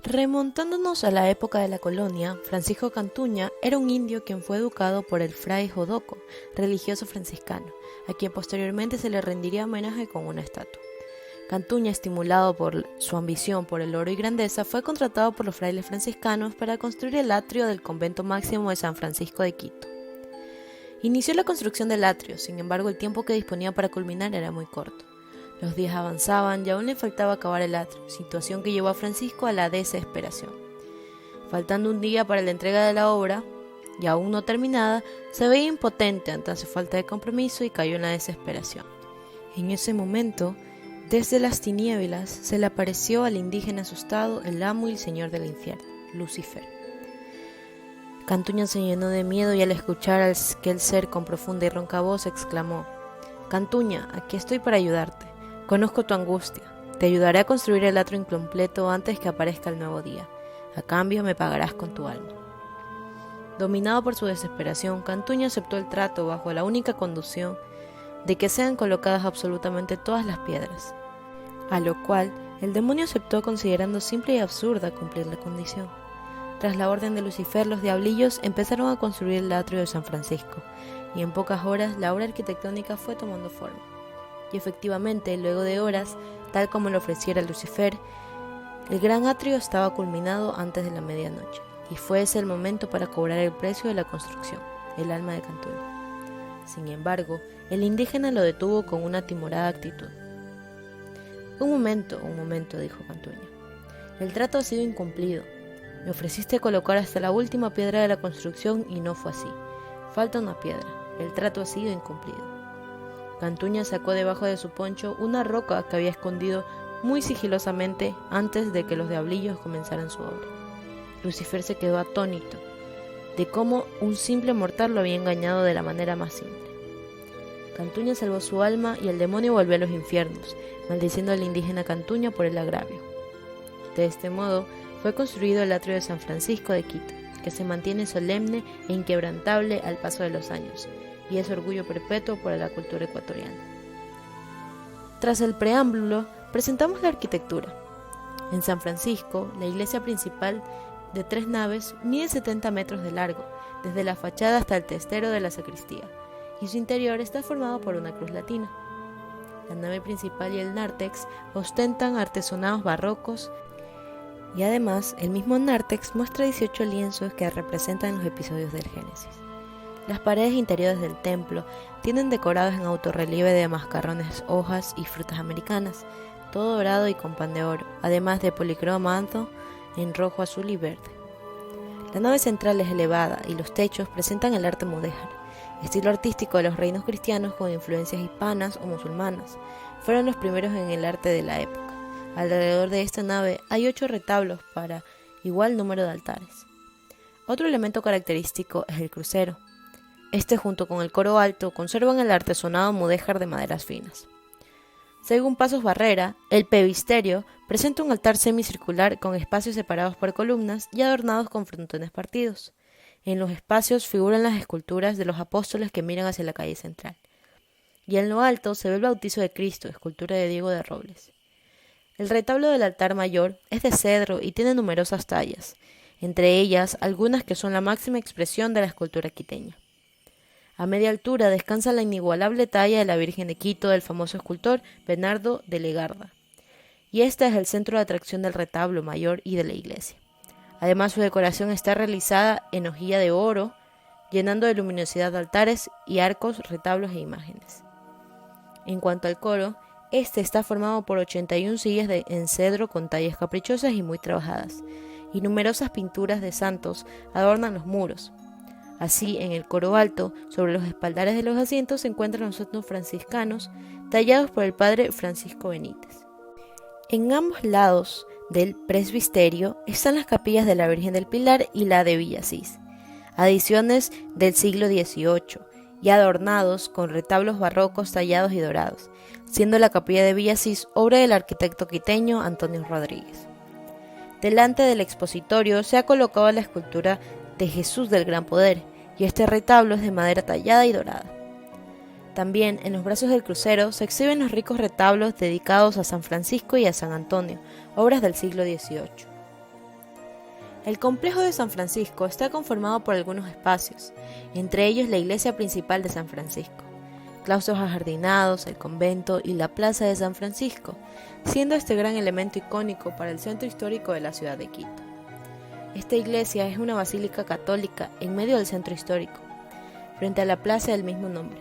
Remontándonos a la época de la colonia, Francisco Cantuña era un indio quien fue educado por el fray Jodoco, religioso franciscano, a quien posteriormente se le rendiría homenaje con una estatua. Cantuña, estimulado por su ambición por el oro y grandeza, fue contratado por los frailes franciscanos para construir el atrio del convento máximo de San Francisco de Quito. Inició la construcción del atrio, sin embargo el tiempo que disponía para culminar era muy corto. Los días avanzaban y aún le faltaba acabar el atrio, situación que llevó a Francisco a la desesperación. Faltando un día para la entrega de la obra, y aún no terminada, se veía impotente ante su falta de compromiso y cayó en la desesperación. En ese momento, desde las tinieblas, se le apareció al indígena asustado el amo y el señor del infierno, Lucifer. Cantuña se llenó de miedo y al escuchar a aquel ser con profunda y ronca voz exclamó: «Cantuña, aquí estoy para ayudarte. Conozco tu angustia. Te ayudaré a construir el atrio incompleto antes que aparezca el nuevo día. A cambio me pagarás con tu alma». Dominado por su desesperación, Cantuña aceptó el trato bajo la única condición de que sean colocadas absolutamente todas las piedras, a lo cual el demonio aceptó considerando simple y absurda cumplir la condición. Tras la orden de Lucifer, los diablillos empezaron a construir el atrio de San Francisco, y en pocas horas la obra arquitectónica fue tomando forma. Y efectivamente, luego de horas, tal como lo ofreciera Lucifer, el gran atrio estaba culminado antes de la medianoche, y fue ese el momento para cobrar el precio de la construcción, el alma de Cantuña. Sin embargo, el indígena lo detuvo con una timorada actitud. Un momento, dijo Cantuña. El trato ha sido incumplido. Me ofreciste colocar hasta la última piedra de la construcción y no fue así. Falta una piedra. El trato ha sido incumplido. Cantuña sacó debajo de su poncho una roca que había escondido muy sigilosamente antes de que los diablillos comenzaran su obra. Lucifer se quedó atónito de cómo un simple mortal lo había engañado de la manera más simple. Cantuña salvó su alma y el demonio volvió a los infiernos, maldiciendo al indígena Cantuña por el agravio. De este modo fue construido el atrio de San Francisco de Quito, que se mantiene solemne e inquebrantable al paso de los años, y es orgullo perpetuo para la cultura ecuatoriana. Tras el preámbulo, presentamos la arquitectura. En San Francisco, la iglesia principal, de 3 naves, mide 70 metros de largo, desde la fachada hasta el testero de la sacristía, y su interior está formado por una cruz latina. La nave principal y el nártex ostentan artesonados barrocos, y además el mismo nártex muestra 18 lienzos que representan los episodios del Génesis. Las paredes interiores del templo tienen decorados en autorrelieve de mascarrones, hojas y frutas americanas, todo dorado y con pan de oro, además de policromado en rojo, azul y verde. La nave central es elevada y los techos presentan el arte mudéjar, estilo artístico de los reinos cristianos con influencias hispanas o musulmanas. Fueron los primeros en el arte de la época. Alrededor de esta nave hay 8 retablos para igual número de altares. Otro elemento característico es el crucero. Este, junto con el coro alto, conservan el artesonado mudéjar de maderas finas. Según Pasos Barrera, el pebisterio presenta un altar semicircular con espacios separados por columnas y adornados con frontones partidos. En los espacios figuran las esculturas de los apóstoles que miran hacia la calle central. Y en lo alto se ve el bautizo de Cristo, escultura de Diego de Robles. El retablo del altar mayor es de cedro y tiene numerosas tallas, entre ellas algunas que son la máxima expresión de la escultura quiteña. A media altura descansa la inigualable talla de la Virgen de Quito del famoso escultor Bernardo de Legarda, y este es el centro de atracción del retablo mayor y de la iglesia. Además, su decoración está realizada en hojilla de oro, llenando de luminosidad altares y arcos, retablos e imágenes. En cuanto al coro, este está formado por 81 sillas en cedro con tallas caprichosas y muy trabajadas, y numerosas pinturas de santos adornan los muros. Así, en el coro alto, sobre los espaldares de los asientos se encuentran los santos franciscanos, tallados por el padre Francisco Benítez. En ambos lados del presbiterio están las capillas de la Virgen del Pilar y la de Villasís, adiciones del siglo XVIII, y adornados con retablos barrocos tallados y dorados, siendo la capilla de Villasís obra del arquitecto quiteño Antonio Rodríguez. Delante del expositorio se ha colocado la escultura de Jesús del Gran Poder, y este retablo es de madera tallada y dorada. También en los brazos del crucero se exhiben los ricos retablos dedicados a San Francisco y a San Antonio, obras del siglo XVIII. El complejo de San Francisco está conformado por algunos espacios, entre ellos la iglesia principal de San Francisco, claustros ajardinados, el convento y la plaza de San Francisco, siendo este gran elemento icónico para el centro histórico de la ciudad de Quito. Esta iglesia es una basílica católica en medio del centro histórico, frente a la plaza del mismo nombre.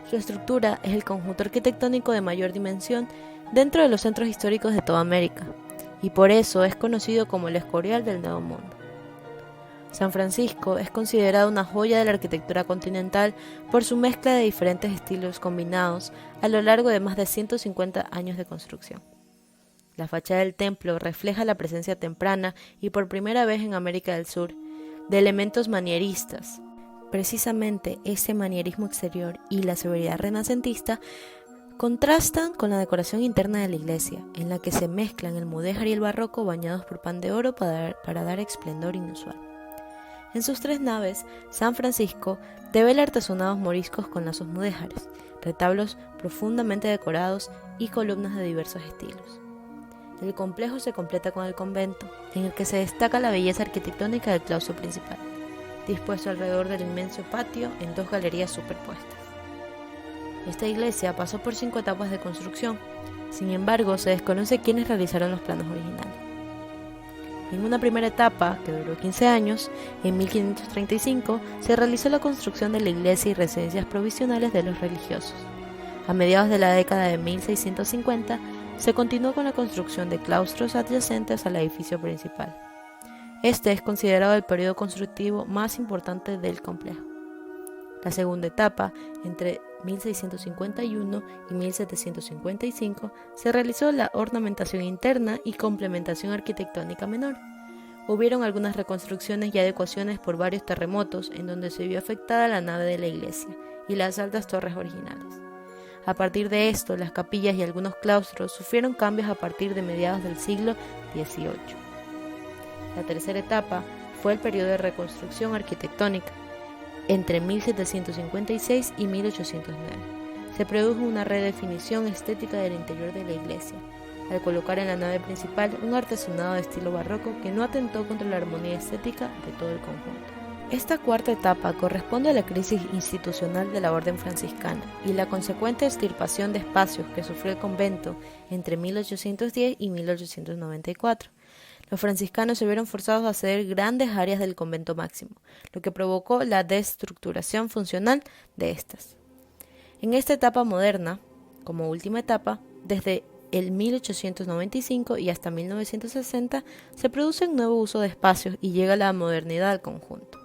Su estructura es el conjunto arquitectónico de mayor dimensión dentro de los centros históricos de toda América, y por eso es conocido como el Escorial del Nuevo Mundo. San Francisco es considerado una joya de la arquitectura continental por su mezcla de diferentes estilos combinados a lo largo de más de 150 años de construcción. La fachada del templo refleja la presencia temprana y por primera vez en América del Sur de elementos manieristas. Precisamente ese manierismo exterior y la severidad renacentista contrastan con la decoración interna de la iglesia, en la que se mezclan el mudéjar y el barroco bañados por pan de oro para dar esplendor inusual. En sus 3 naves, San Francisco devela artesonados moriscos con lazos mudéjares, retablos profundamente decorados y columnas de diversos estilos. El complejo se completa con el convento, en el que se destaca la belleza arquitectónica del claustro principal, dispuesto alrededor del inmenso patio en 2 galerías superpuestas. Esta iglesia pasó por 5 etapas de construcción, sin embargo se desconoce quiénes realizaron los planos originales. En una primera etapa, que duró 15 años, en 1535 se realizó la construcción de la iglesia y residencias provisionales de los religiosos. A mediados de la década de 1650 se continuó con la construcción de claustros adyacentes al edificio principal. Este es considerado el periodo constructivo más importante del complejo. La segunda etapa, entre 1651 y 1755, se realizó la ornamentación interna y complementación arquitectónica menor. Hubieron algunas reconstrucciones y adecuaciones por varios terremotos en donde se vio afectada la nave de la iglesia y las altas torres originales. A partir de esto, las capillas y algunos claustros sufrieron cambios a partir de mediados del siglo XVIII. La tercera etapa fue el periodo de reconstrucción arquitectónica, entre 1756 y 1809. Se produjo una redefinición estética del interior de la iglesia, al colocar en la nave principal un artesonado de estilo barroco que no atentó contra la armonía estética de todo el conjunto. Esta cuarta etapa corresponde a la crisis institucional de la Orden Franciscana y la consecuente extirpación de espacios que sufrió el convento entre 1810 y 1894. Los franciscanos se vieron forzados a ceder grandes áreas del convento máximo, lo que provocó la desestructuración funcional de estas. En esta etapa moderna, como última etapa, desde el 1895 y hasta 1960, se produce un nuevo uso de espacios y llega la modernidad al conjunto.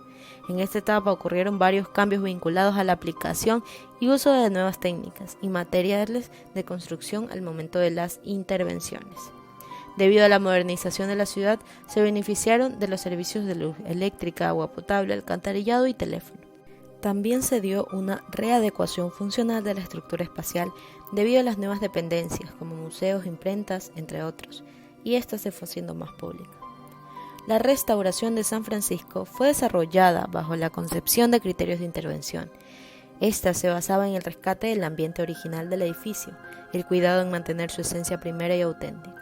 En esta etapa ocurrieron varios cambios vinculados a la aplicación y uso de nuevas técnicas y materiales de construcción al momento de las intervenciones. Debido a la modernización de la ciudad, se beneficiaron de los servicios de luz eléctrica, agua potable, alcantarillado y teléfono. También se dio una readecuación funcional de la estructura espacial debido a las nuevas dependencias, como museos, imprentas, entre otros, y esta se fue haciendo más pública. La restauración de San Francisco fue desarrollada bajo la concepción de criterios de intervención. Esta se basaba en el rescate del ambiente original del edificio, el cuidado en mantener su esencia primera y auténtica.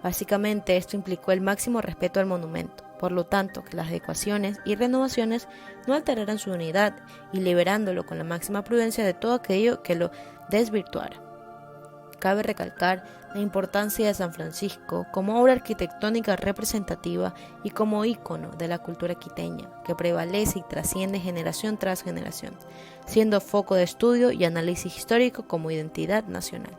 Básicamente, esto implicó el máximo respeto al monumento, por lo tanto, que las adecuaciones y renovaciones no alteraran su unidad y liberándolo con la máxima prudencia de todo aquello que lo desvirtuara. Cabe recalcar la importancia de San Francisco como obra arquitectónica representativa y como ícono de la cultura quiteña, que prevalece y trasciende generación tras generación, siendo foco de estudio y análisis histórico como identidad nacional.